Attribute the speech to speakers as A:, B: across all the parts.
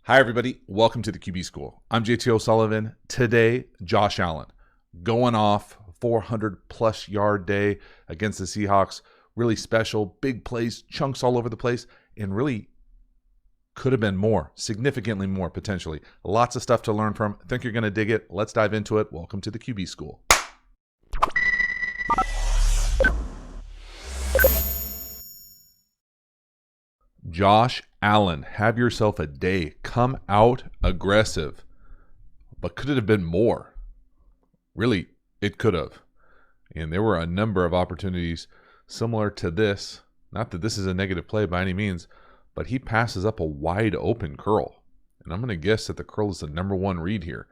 A: Hi, everybody. Welcome to the QB School. I'm JT O'Sullivan. Today, Josh Allen going off 400-plus yard day against the Seahawks. Really special, big plays, chunks all over the place, and really could have been more, significantly more potentially. Lots of stuff to learn from. I think you're going to dig it. Let's dive into it. Welcome to the QB School. Josh Allen, have yourself a day. Come out aggressive. But could it have been more? Really, it could have. And there were a number of opportunities similar to this. Not that this is a negative play by any means, but he passes up a wide open curl. And I'm going to guess that the curl is the number one read here.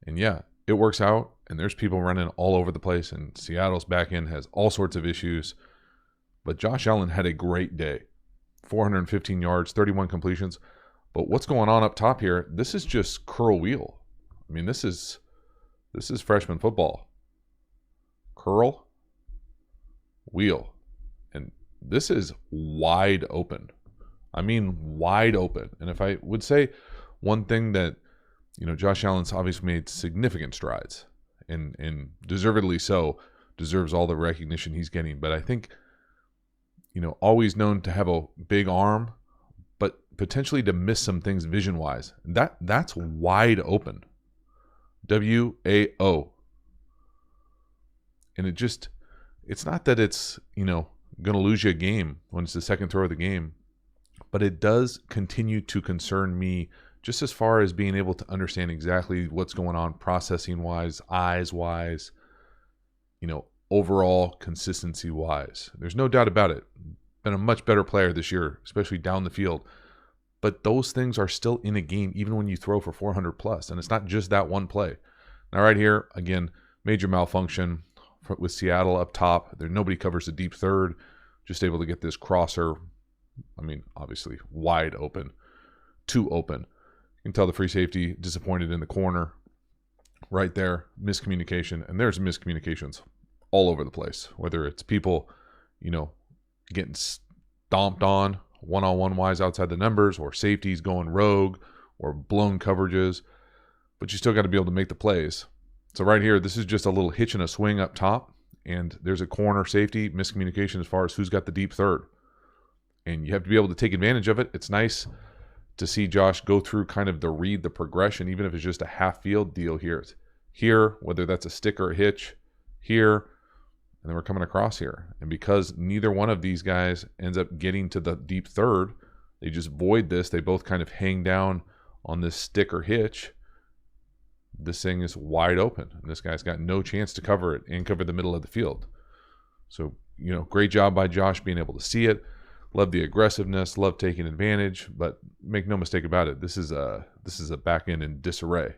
A: And yeah, it works out. And there's people running all over the place. And Seattle's back end has all sorts of issues. But Josh Allen had a great day. 415 yards, 31 completions. But what's going on up top here? This is just curl wheel. I mean, this is freshman football. Curl, wheel. And this is wide open. I mean, wide open. And if I would say one thing that, Josh Allen's obviously made significant strides and deservedly so, deserves all the recognition he's getting. But I think, always known to have a big arm, but potentially to miss some things vision-wise. That's wide open. W-A-O. And it's not that it's, going to lose you a game when it's the second throw of the game, but it does continue to concern me just as far as being able to understand exactly what's going on processing-wise, eyes-wise, overall consistency-wise. There's no doubt about it. Been a much better player this year, especially down the field. But those things are still in a game, even when you throw for 400 plus. And it's not just that one play. Now, right here, again, major malfunction with Seattle up top. Nobody covers the deep third. Just able to get this crosser, obviously wide open, too open. You can tell the free safety disappointed in the corner. Right there, miscommunication. And there's miscommunications all over the place, whether it's people, getting stomped on one-on-one wise outside the numbers, or safeties going rogue, or blown coverages, but you still got to be able to make the plays. So right here, this is just a little hitch and a swing up top, and there's a corner safety miscommunication as far as who's got the deep third, and you have to be able to take advantage of it. It's nice to see Josh go through kind of the progression, even if it's just a half field deal here, whether that's a stick or a hitch here. And then we're coming across here. And because neither one of these guys ends up getting to the deep third, they just void this. They both kind of hang down on this stick or hitch. This thing is wide open. And this guy's got no chance to cover it and cover the middle of the field. So, great job by Josh being able to see it. Love the aggressiveness. Love taking advantage. But make no mistake about it. This is a back end in disarray.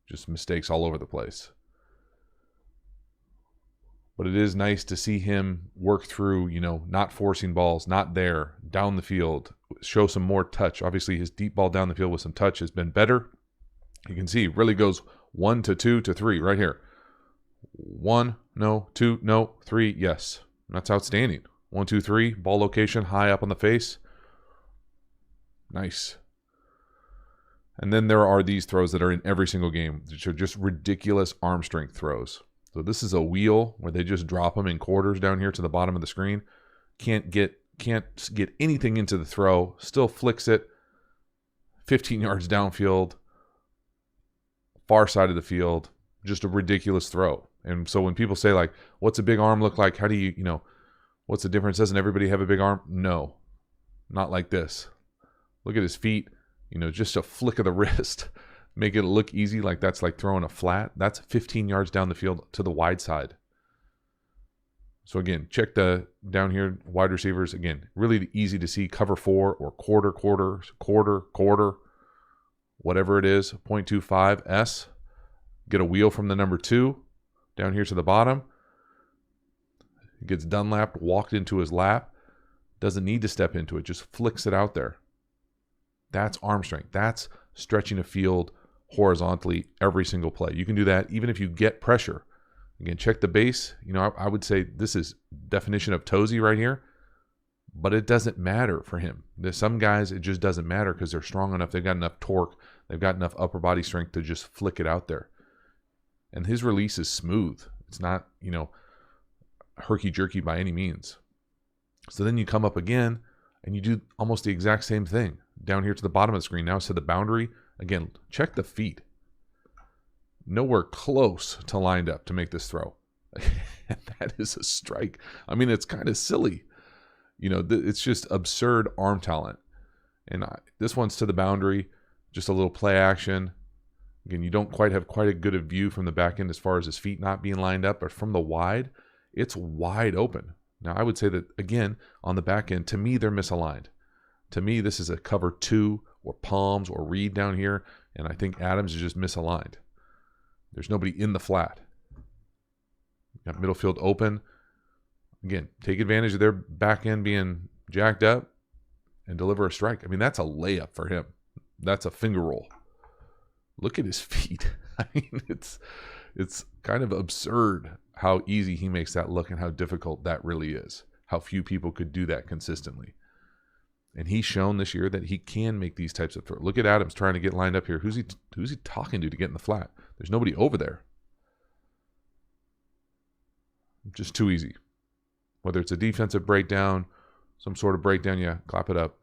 A: Just mistakes all over the place. But it is nice to see him work through, not forcing balls, not there, down the field, show some more touch. Obviously, his deep ball down the field with some touch has been better. You can see it really goes 1 to 2 to 3 right here. 1, no, 2, no, 3, yes. That's outstanding. 1, 2, 3, ball location, high up on the face. Nice. And then there are these throws that are in every single game, which are just ridiculous arm strength throws. So this is a wheel where they just drop them in quarters down here to the bottom of the screen. Can't get anything into the throw. Still flicks it 15 yards downfield, far side of the field. Just a ridiculous throw. And so when people say, like, what's a big arm look like? How do you, what's the difference? Doesn't everybody have a big arm? No, not like this. Look at his feet. Just a flick of the wrist. Make it look easy, like that's like throwing a flat. That's 15 yards down the field to the wide side. So again, check the down here, wide receivers. Again, really easy to see cover 4 or quarter, whatever it is, 0.25 S. Get a wheel from the number 2 down here to the bottom. It gets Dunlapped, walked into his lap. Doesn't need to step into it, just flicks it out there. That's arm strength. That's stretching a field horizontally every single play. You can do that even if you get pressure. Again, check the base. I would say this is definition of toesy right here. But it doesn't matter for him. There's some guys, it just doesn't matter because they're strong enough. They've got enough torque. They've got enough upper body strength to just flick it out there. And his release is smooth. It's not, herky-jerky by any means. So then you come up again and you do almost the exact same thing. Down here to the bottom of the screen. Now it's to the boundary. Again, check the feet. Nowhere close to lined up to make this throw. That is a strike. I mean, it's kind of silly. It's just absurd arm talent. And this one's to the boundary, just a little play action. Again, you don't quite have quite a good a view from the back end as far as his feet not being lined up, but from the wide, it's wide open. Now, I would say that, again, on the back end, to me, they're misaligned. To me, this is a cover 2 or palms or read down here, and I think Adams is just misaligned. There's nobody in the flat. Got middle field open. Again, take advantage of their back end being jacked up and deliver a strike. I mean, that's a layup for him. That's a finger roll. Look at his feet. I mean, it's kind of absurd how easy he makes that look and how difficult that really is. How few people could do that consistently. And he's shown this year that he can make these types of throws. Look at Adams trying to get lined up here. Who's he talking to get in the flat? There's nobody over there. Just too easy. Whether it's a defensive breakdown, some sort of breakdown, yeah, clap it up.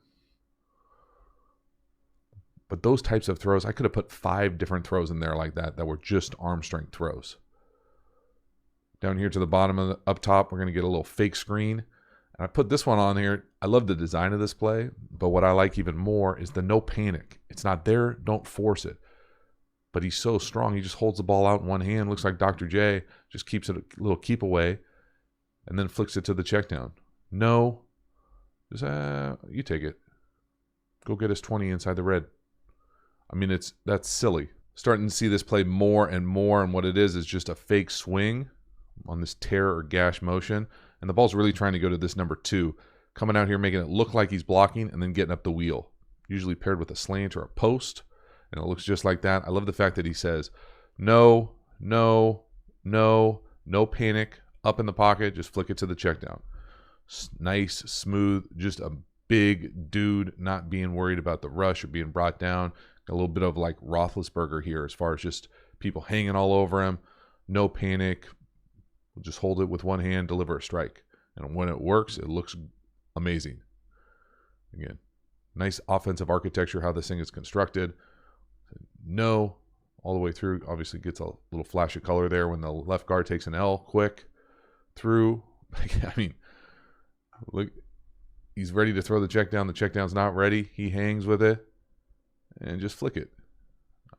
A: But those types of throws, I could have put 5 different throws in there like that were just arm strength throws. Down here to the bottom of up top, we're going to get a little fake screen. And I put this one on here. I love the design of this play, but what I like even more is the no panic. It's not there, don't force it. But he's so strong, he just holds the ball out in one hand, looks like Dr. J, just keeps it a little keep away, and then flicks it to the check down. No, just, you take it. Go get us 20 inside the red. I mean, that's silly. Starting to see this play more and more, and what it is just a fake swing on this tear or gash motion, and the ball's really trying to go to this number 2, coming out here making it look like he's blocking and then getting up the wheel, usually paired with a slant or a post, and it looks just like that. I love the fact that he says, no, no, no, no panic, up in the pocket, just flick it to the check down. Nice, smooth, just a big dude, not being worried about the rush or being brought down. A little bit of like Roethlisberger here as far as just people hanging all over him. No panic. We'll just hold it with one hand, deliver a strike. And when it works, it looks amazing. Again, nice offensive architecture, how this thing is constructed. No, all the way through. Obviously gets a little flash of color there when the left guard takes an L quick through. I mean, look, he's ready to throw the check down. The check down's not ready. He hangs with it and just flick it.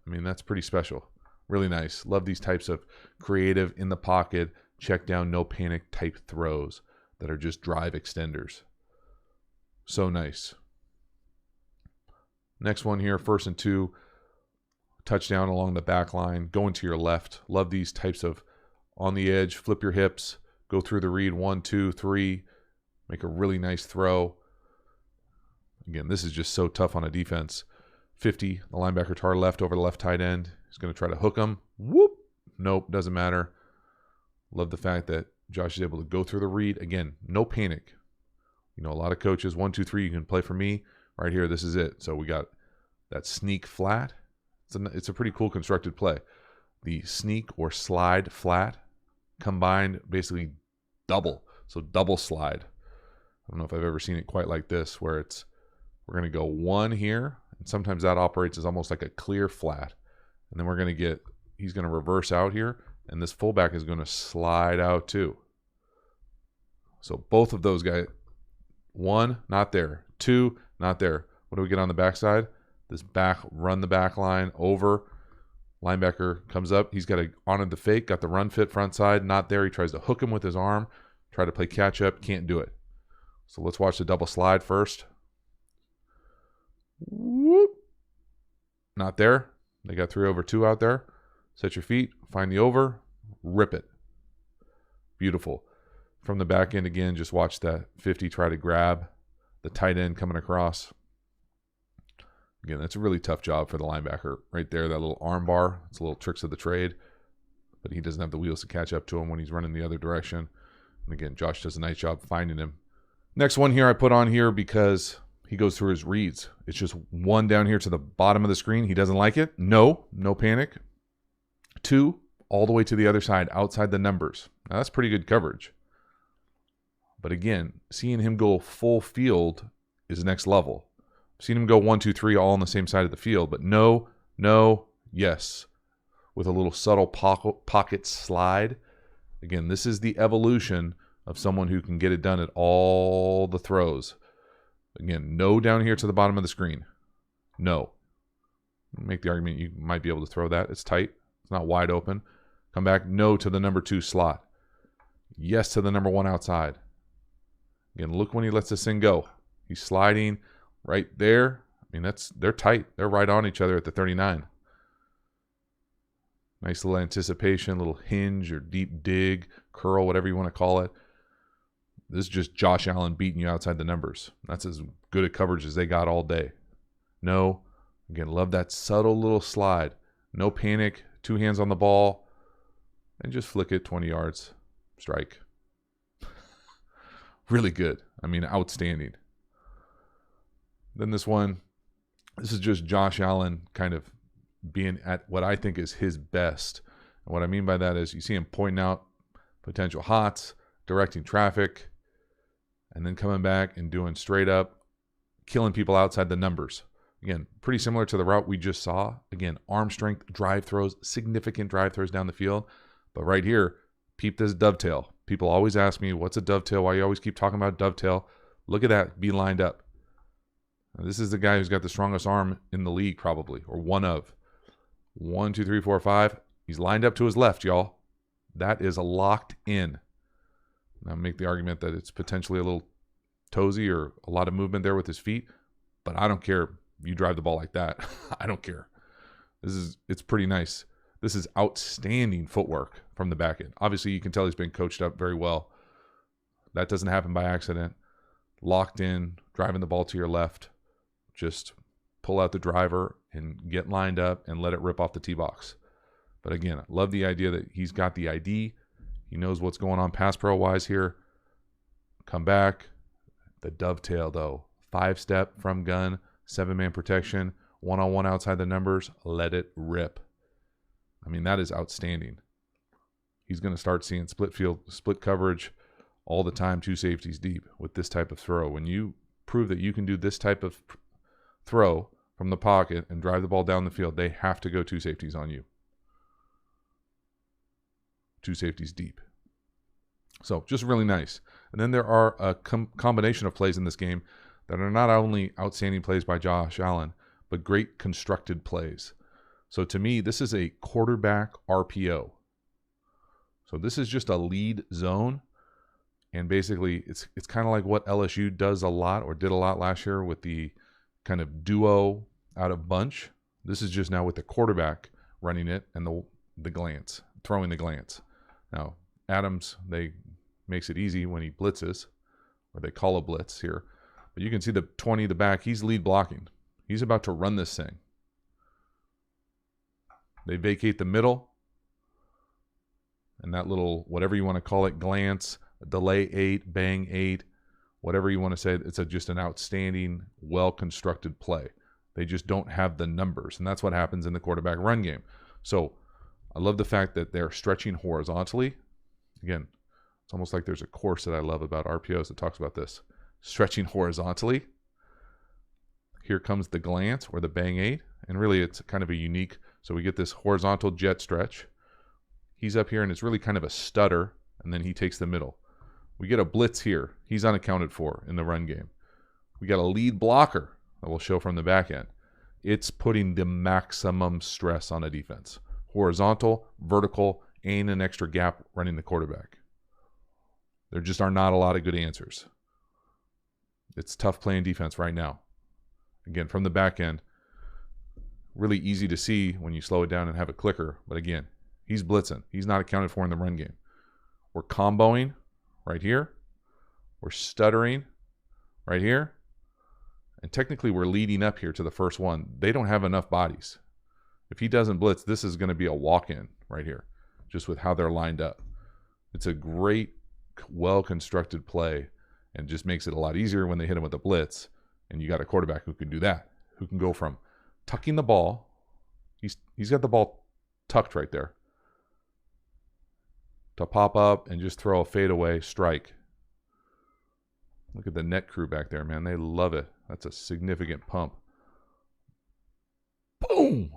A: I mean, that's pretty special. Really nice. Love these types of creative, in the pocket, check down, no panic type throws that are just drive extenders. So nice. Next one here, 1st and 2. Touchdown along the back line, going to your left. Love these types of on the edge, flip your hips, go through the read, 1, 2, 3, make a really nice throw. Again, this is just so tough on a defense. 50, the linebacker tar left over the left tight end. He's going to try to hook him. Whoop. Nope, doesn't matter. Love the fact that Josh is able to go through the read. Again, no panic. A lot of coaches, 1, 2, 3, you can play for me. Right here, this is it. So we got that sneak flat. It's a pretty cool constructed play. The sneak or slide flat combined, basically double. So double slide. I don't know if I've ever seen it quite like this, where we're going to go 1 here, and sometimes that operates as almost like a clear flat. And then he's going to reverse out here, and this fullback is going to slide out too. So both of those guys, 1, not there. 2, not there. What do we get on the backside? This run the back line over. Linebacker comes up. He's got to honor the fake. Got the run fit front side. Not there. He tries to hook him with his arm. Try to play catch up. Can't do it. So let's watch the double slide first. Whoop. Not there. They got 3 over 2 out there. Set your feet. Find the over. Rip it. Beautiful. From the back end again, just watch that 50 try to grab the tight end coming across. Again, that's a really tough job for the linebacker right there. That little arm bar. It's a little tricks of the trade. But he doesn't have the wheels to catch up to him when he's running the other direction. And again, Josh does a nice job finding him Next one here I put on here because he goes through his reads. It's just one down here to the bottom of the screen. He doesn't like it. No panic. 2, all the way to the other side, outside the numbers. Now, that's pretty good coverage. But again, seeing him go full field is next level. I've seen him go 1, 2, 3 all on the same side of the field, but no, yes. With a little subtle pocket slide. Again, this is the evolution of someone who can get it done at all the throws. Again, no down here to the bottom of the screen. No. Make the argument you might be able to throw that. It's tight. It's not wide open. Come back. No to the number 2 slot. Yes to the number 1 outside. Again, look when he lets this thing go. He's sliding right there. I mean, they're tight. They're right on each other at the 39. Nice little anticipation, little hinge or deep dig, curl, whatever you want to call it. This is just Josh Allen beating you outside the numbers. That's as good a coverage as they got all day. No. Again, love that subtle little slide. No panic. 2 hands on the ball. And just flick it 20 yards. Strike. Really good. I mean, outstanding. Then this one. This is just Josh Allen kind of being at what I think is his best. And what I mean by that is you see him pointing out potential hots, directing traffic, and then coming back and doing straight up, killing people outside the numbers. Again, pretty similar to the route we just saw. Again, arm strength, drive throws, significant drive throws down the field. But right here, peep this dovetail. People always ask me, what's a dovetail? Why you always keep talking about dovetail? Look at that, be lined up. Now, this is the guy who's got the strongest arm in the league probably, or one of. 1, 2, 3, 4, 5. He's lined up to his left, y'all. That is locked in. Now make the argument that it's potentially a little toesy or a lot of movement there with his feet, but I don't care. You drive the ball like that. I don't care. It's pretty nice. This is outstanding footwork from the back end. Obviously, you can tell he's been coached up very well. That doesn't happen by accident. Locked in, driving the ball to your left. Just pull out the driver and get lined up and let it rip off the tee box. But again, I love the idea that he's got the ID. He knows what's going on pass pro-wise here. Come back. The dovetail, though. 5-step from gun, 7-man protection, 1-on-1 outside the numbers. Let it rip. I mean, that is outstanding. He's going to start seeing split coverage all the time, 2 safeties deep with this type of throw. When you prove that you can do this type of throw from the pocket and drive the ball down the field, they have to go 2 safeties on you. 2 safeties deep. So just really nice. And then there are a combination of plays in this game that are not only outstanding plays by Josh Allen, but great constructed plays. So to me, this is a quarterback RPO. So this is just a lead zone. And basically, it's kind of like what LSU does a lot or did a lot last year with the kind of duo out of bunch. This is just now with the quarterback running it and the glance, throwing the glance. Now, Adams, they makes it easy when he blitzes, or they call a blitz here. But you can see the 20, the back, he's lead blocking. He's about to run this thing. They vacate the middle. And that little, whatever you want to call it, glance, delay 8, bang 8, whatever you want to say, it's just an outstanding, well-constructed play. They just don't have the numbers. And that's what happens in the quarterback run game. So I love the fact that they're stretching horizontally. Again, it's almost like there's a course that I love about RPOs that talks about this. Stretching horizontally. Here comes the glance or the bang 8. And really it's kind of a unique, so we get this horizontal jet stretch. He's up here and it's really kind of a stutter, and then he takes the middle. We get a blitz here. He's unaccounted for in the run game. We got a lead blocker that we'll show from the back end. It's putting the maximum stress on a defense. Horizontal, vertical, and an extra gap running the quarterback. There just are not a lot of good answers. It's tough playing defense right now. Again, from the back end, really easy to see when you slow it down and have a clicker. But again, he's blitzing. He's not accounted for in the run game. We're comboing right here. We're stuttering right here. And technically, we're leading up here to the first one. They don't have enough bodies. If he doesn't blitz, this is going to be a walk-in right here, just with how they're lined up. It's a great, well-constructed play. and just makes it a lot easier when they hit him with a blitz. And you got a quarterback who can do that, who can go from tucking the ball. He's got the ball tucked right there, to pop up and just throw a fadeaway strike. Look at the net crew back there, man. They love it. That's a significant pump. Boom!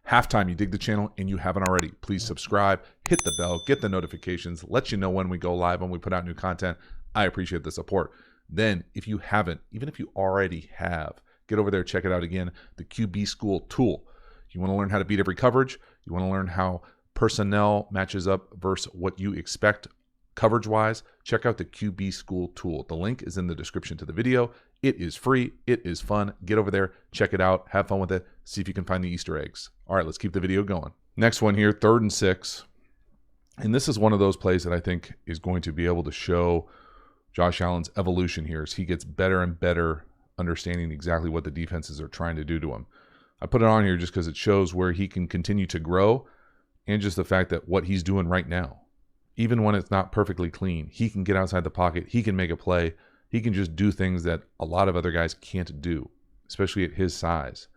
A: Halftime, you dig the channel and you haven't already, please subscribe, hit the bell, get the notifications, let you know when we go live, when we put out new content. I appreciate the support. Then, if you haven't, even if you already have, get over there, check it out again, the QB School tool. You want to learn how to beat every coverage. You want to learn how personnel matches up versus what you expect coverage-wise. Check out the QB School tool. The link is in the description to the video. It is free. It is fun. Get over there, check it out, have fun with it, see if you can find the Easter eggs. All right, let's keep the video going. Next one here, 3rd and 6. And this is one of those plays that I think is going to be able to show Josh Allen's evolution here as he gets better and better understanding exactly what the defenses are trying to do to him. I put it on here just because it shows where he can continue to grow, and just the fact that what he's doing right now, even when it's not perfectly clean, he can get outside the pocket, he can make a play, he can just do things that a lot of other guys can't do, especially at his size.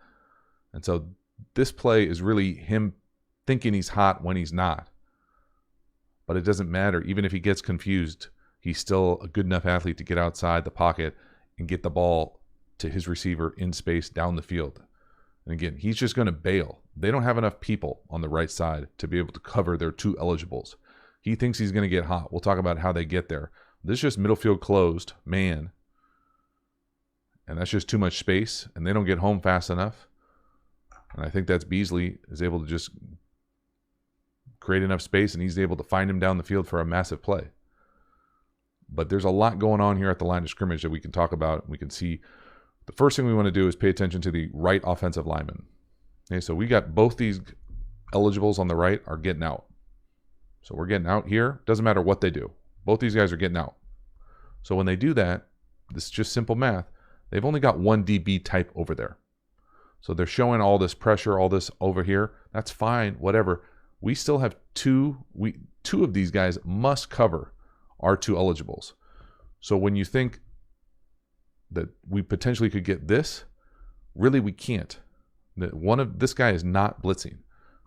A: And so this play is really him thinking he's hot when he's not. But it doesn't matter. Even if he gets confused, he's still a good enough athlete to get outside the pocket and get the ball to his receiver in space down the field. And again, he's just going to bail. They don't have enough people on the right side to be able to cover their 2 eligibles. He thinks he's going to get hot. We'll talk about how they get there. This is just middle field closed, man. And that's just too much space, and they don't get home fast enough. And I think that's Beasley is able to just create enough space, and he's able to find him down the field for a massive play. But there's a lot going on here at the line of scrimmage that we can talk about. We can see the first thing we want to do is pay attention to the right offensive lineman. Okay, so we got both these eligibles on the right are getting out. So we're getting out here. Doesn't matter what they do. Both these guys are getting out. So when they do that, this is just simple math. They've only got 1 DB type over there. So they're showing all this pressure, all this over here. That's fine, whatever. We still have 2 of these guys must cover our 2 eligibles. So when you think that we potentially could get this, really we can't. This guy is not blitzing.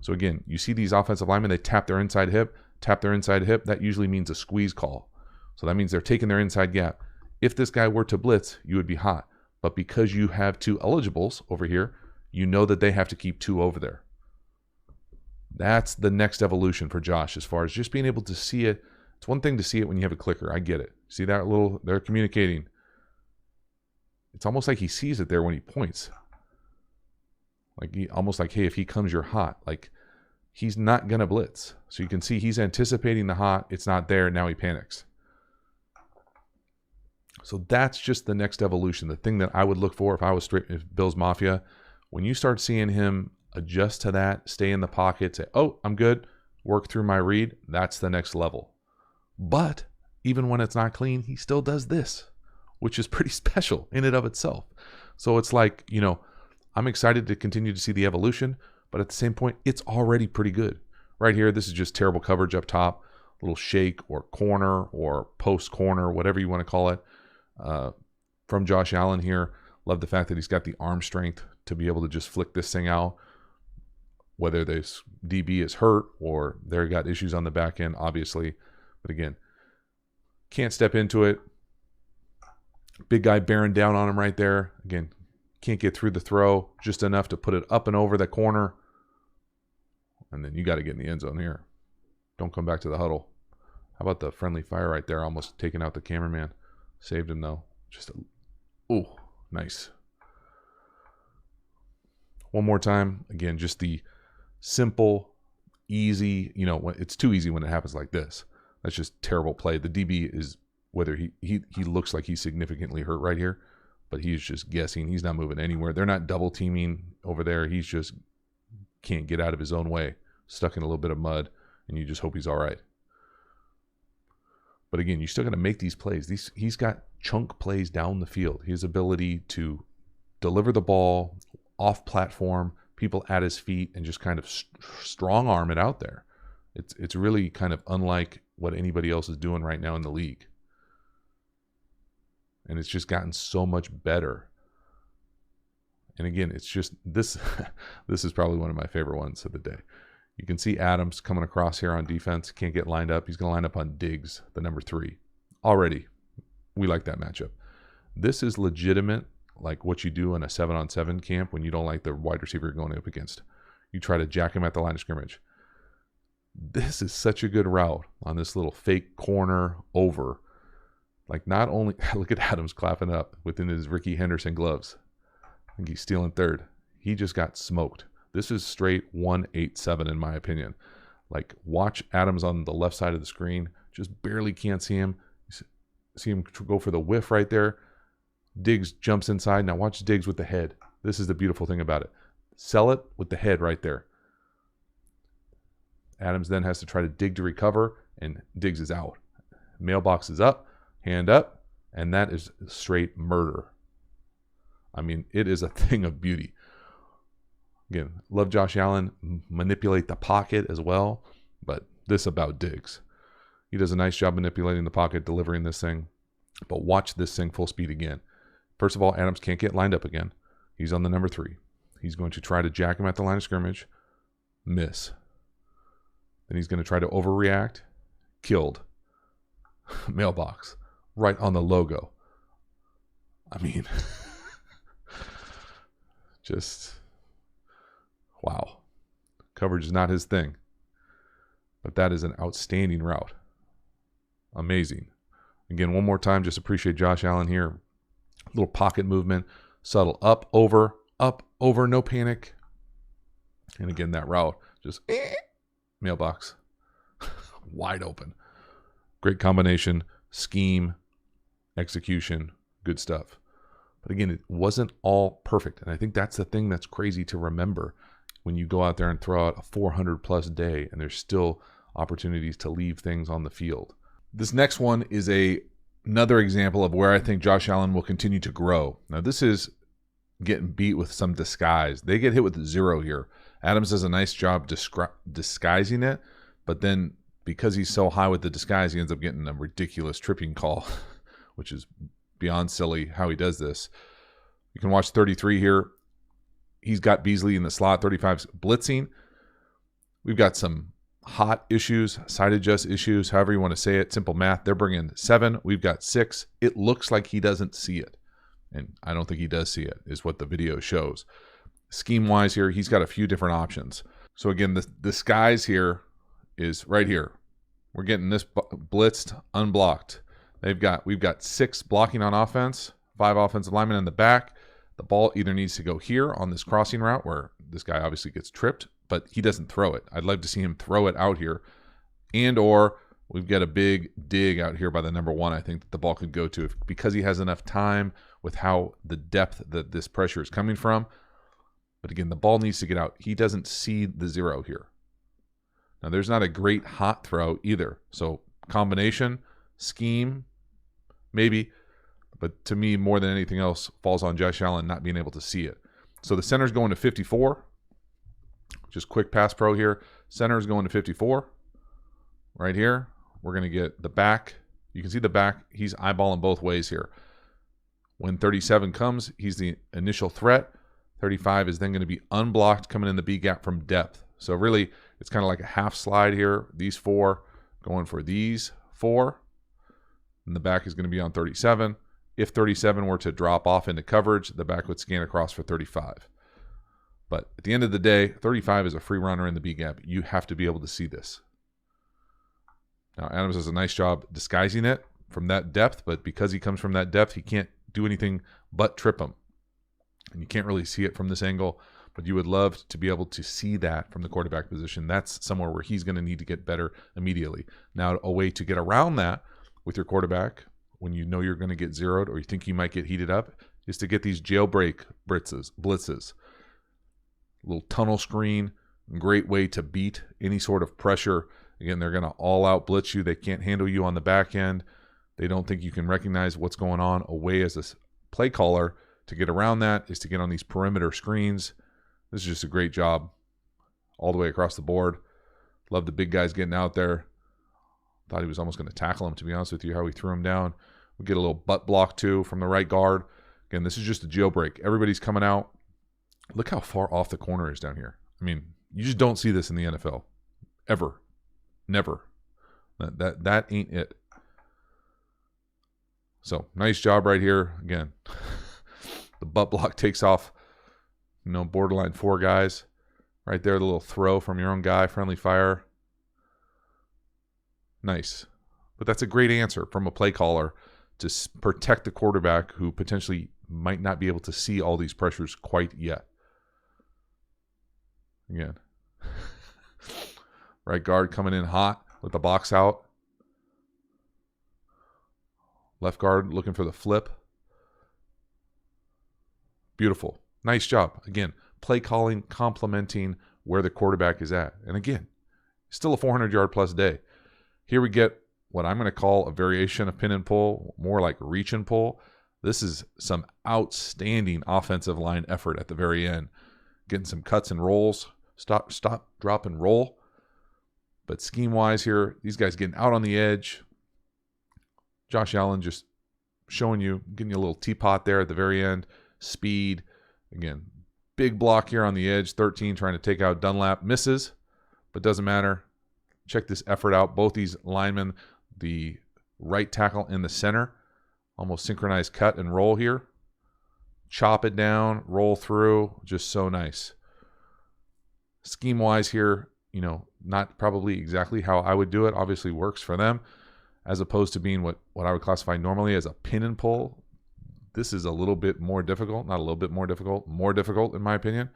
A: So again, you see these offensive linemen, they tap their inside hip. That usually means a squeeze call. So that means they're taking their inside gap. If this guy were to blitz, you would be hot. But because you have 2 eligibles over here, you know that they have to keep 2 over there. That's the next evolution for Josh as far as just being able to see it. It's one thing to see it when you have a clicker. I get it. See that little, they're communicating. It's almost like he sees it there when he points. Almost like, hey, if he comes, you're hot. Like, he's not going to blitz. So you can see he's anticipating the hot. It's not there. Now he panics. So that's just the next evolution. The thing that I would look for if Bills Mafia, when you start seeing him adjust to that, stay in the pocket, say, oh, I'm good, work through my read, that's the next level. But even when it's not clean, he still does this, which is pretty special in and of itself. So it's like, I'm excited to continue to see the evolution, but at the same point, it's already pretty good. Right here, this is just terrible coverage up top, little shake or corner or post corner, whatever you want to call it, from Josh Allen here. Love the fact that he's got the arm strength to be able to just flick this thing out, whether this DB is hurt or they've got issues on the back end, obviously. But again, can't step into it. Big guy bearing down on him right there. Again, can't get through the throw, just enough to put it up and over the corner. And then you got to get in the end zone here. Don't come back to the huddle. How about the friendly fire right there, almost taking out the cameraman. Saved him, though. Ooh, nice. One more time. Again, just the simple, easy, it's too easy when it happens like this. That's just terrible play. The DB is, whether he looks like he's significantly hurt right here, but he's just guessing. He's not moving anywhere. They're not double teaming over there. He's just can't get out of his own way, stuck in a little bit of mud, and you just hope he's all right. But again, you still got to make these plays. He's got chunk plays down the field. His ability to deliver the ball off platform, people at his feet, and just kind of strong arm it out there. It's really kind of unlike what anybody else is doing right now in the league. And it's just gotten so much better. And again, it's just this. This is probably one of my favorite ones of the day. You can see Adams coming across here on defense. Can't get lined up. He's going to line up on Diggs, the number 3. Already, we like that matchup. This is legitimate, like what you do in a 7-on-7 camp when you don't like the wide receiver you're going up against. You try to jack him at the line of scrimmage. This is such a good route on this little fake corner over. Like, not only, look at Adams clapping up within his Ricky Henderson gloves. I think he's stealing third. He just got smoked. This is straight 187 in my opinion. Like, watch Adams on the left side of the screen. Just barely can't see him. See him go for the whiff right there. Diggs jumps inside. Now watch Diggs with the head. This is the beautiful thing about it. Sell it with the head right there. Adams then has to try to dig to recover, and Diggs is out. Mailbox is up, hand up, and that is straight murder. I mean, it is a thing of beauty. Again, love Josh Allen, manipulate the pocket as well, but this about Diggs. He does a nice job manipulating the pocket, delivering this thing, but watch this thing full speed again. First of all, Adams can't get lined up again. He's on the number 3. He's going to try to jack him at the line of scrimmage, miss. Then he's going to try to overreact, killed. Mailbox, right on the logo. I mean, just... wow. Coverage is not his thing. But that is an outstanding route. Amazing. Again, one more time, just appreciate Josh Allen here. Little pocket movement. Subtle up, over, no panic. And again, that route, just mailbox. Wide open. Great combination, scheme, execution, good stuff. But again, it wasn't all perfect. And I think that's the thing that's crazy to remember. When you go out there and throw out a 400-plus day and there's still opportunities to leave things on the field. This next one is another example of where I think Josh Allen will continue to grow. Now, this is getting beat with some disguise. They get hit with 0 here. Adams does a nice job disguising it, but then because he's so high with the disguise, he ends up getting a ridiculous tripping call, which is beyond silly how he does this. You can watch 33 here. He's got Beasley in the slot, 35's blitzing. We've got some hot issues, side adjust issues, however you want to say it. Simple math. They're bringing 7. We've got 6. It looks like he doesn't see it. And I don't think he does see it, is what the video shows. Scheme-wise here, he's got a few different options. So again, the disguise here is right here. We're getting this blitzed, unblocked. We've got 6 blocking on offense, 5 offensive linemen in the back. The ball either needs to go here on this crossing route where this guy obviously gets tripped, but he doesn't throw it. I'd love to see him throw it out here. And or we've got a big dig out here by the number 1 I think that the ball could go to because he has enough time with how the depth that this pressure is coming from. But again, the ball needs to get out. He doesn't see the 0 here. Now, there's not a great hot throw either. So combination, scheme, maybe. But to me, more than anything else, falls on Josh Allen not being able to see it. So the center's going to 54. Just quick pass pro here. Center's going to 54. Right here, we're going to get the back. You can see the back. He's eyeballing both ways here. When 37 comes, he's the initial threat. 35 is then going to be unblocked coming in the B gap from depth. So really, it's kind of like a half slide here. These 4 going for these 4. And the back is going to be on 37. If 37 were to drop off into coverage, the back would scan across for 35. But at the end of the day, 35 is a free runner in the B gap. You have to be able to see this. Now, Adams does a nice job disguising it from that depth, but because he comes from that depth, he can't do anything but trip him. And you can't really see it from this angle, but you would love to be able to see that from the quarterback position. That's somewhere where he's going to need to get better immediately. Now, a way to get around that with your quarterback when you know you're going to get zeroed or you think you might get heated up is to get these jailbreak blitzes. A little tunnel screen, great way to beat any sort of pressure. Again, they're going to all-out blitz you. They can't handle you on the back end. They don't think you can recognize what's going on. A way as a play caller to get around that is to get on these perimeter screens. This is just a great job all the way across the board. Love the big guys getting out there. Thought he was almost going to tackle him, to be honest with you, how he threw him down. We get a little butt block too from the right guard. Again, this is just a jailbreak. Everybody's coming out. Look how far off the corner is down here. I mean, you just don't see this in the NFL. Ever. Never. That ain't it. So, nice job right here. Again, the butt block takes off, borderline 4 guys. Right there, the little throw from your own guy, friendly fire. Nice. But that's a great answer from a play caller to protect the quarterback who potentially might not be able to see all these pressures quite yet. Again. Right guard coming in hot with the box out. Left guard looking for the flip. Beautiful. Nice job. Again, play calling, complementing where the quarterback is at. And again, still a 400-yard plus day. Here we get what I'm going to call a variation of pin and pull, more like reach and pull. This is some outstanding offensive line effort at the very end. Getting some cuts and rolls. Stop, drop, and roll. But scheme-wise here, these guys getting out on the edge. Josh Allen just showing you, getting you a little teapot there at the very end. Speed. Again, big block here on the edge. 13 trying to take out Dunlap. Misses, but doesn't matter. Check this effort out. Both these linemen, the right tackle in the center, almost synchronized cut and roll here. Chop it down, roll through. Just so nice. Scheme-wise here, not probably exactly how I would do it. Obviously works for them, as opposed to being what I would classify normally as a pin and pull. This is a little bit more difficult. Not a little bit more difficult. More difficult, in my opinion.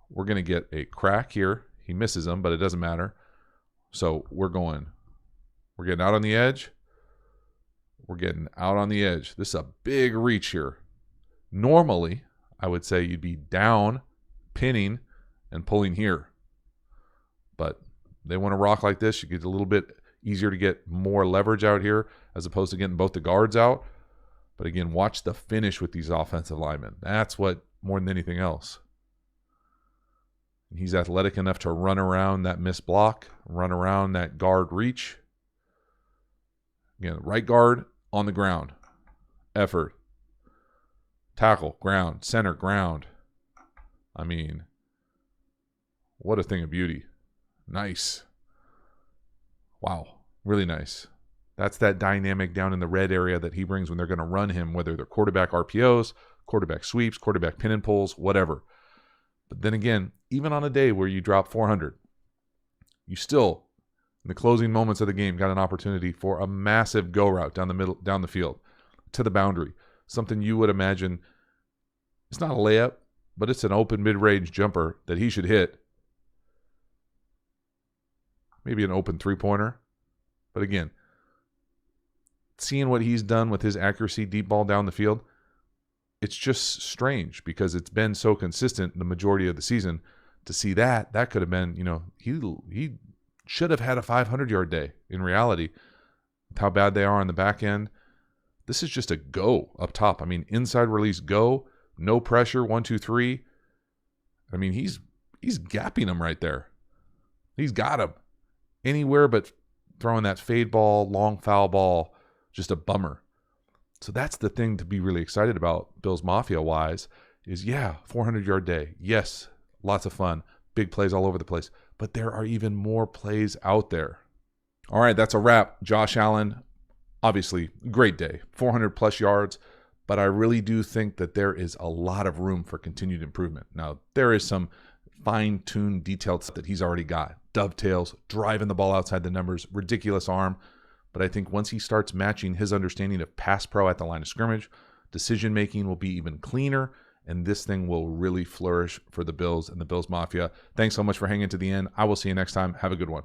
A: We're going to get a crack here. He misses them, but it doesn't matter. So we're getting out on the edge. We're getting out on the edge. This is a big reach here. Normally, I would say you'd be down, pinning, and pulling here. But they want to rock like this. You get a little bit easier to get more leverage out here as opposed to getting both the guards out. But again, watch the finish with these offensive linemen. That's what, more than anything else. And he's athletic enough to run around that missed block, run around that guard reach. Again, right guard on the ground. Effort. Tackle, ground. Center, ground. I mean, what a thing of beauty. Nice. Wow. Really nice. That's that dynamic down in the red area that he brings when they're going to run him, whether they're quarterback RPOs, quarterback sweeps, quarterback pin and pulls, whatever. But then again, even on a day where you drop 400, you still, in the closing moments of the game, got an opportunity for a massive go route down the field, to the boundary. Something you would imagine, it's not a layup, but it's an open mid-range jumper that he should hit. Maybe an open three-pointer. But again, seeing what he's done with his accuracy, deep ball down the field, it's just strange because it's been so consistent the majority of the season. To see that could have been, he should have had a 500-yard day in reality with how bad they are on the back end. This is just a go up top. I mean, inside release go, no pressure, 1, 2, 3. I mean, he's gapping him right there. He's got him. Anywhere but throwing that fade ball, long foul ball, just a bummer. So that's the thing to be really excited about, Bills Mafia-wise, is 400-yard day. Yes, lots of fun. Big plays all over the place. But there are even more plays out there. All right, that's a wrap. Josh Allen, obviously, great day. 400-plus yards. But I really do think that there is a lot of room for continued improvement. Now, there is some fine-tuned detailed stuff that he's already got. Dovetails, driving the ball outside the numbers, ridiculous arm. But I think once he starts matching his understanding of pass pro at the line of scrimmage, decision-making will be even cleaner, and this thing will really flourish for the Bills and the Bills Mafia. Thanks so much for hanging to the end. I will see you next time. Have a good one.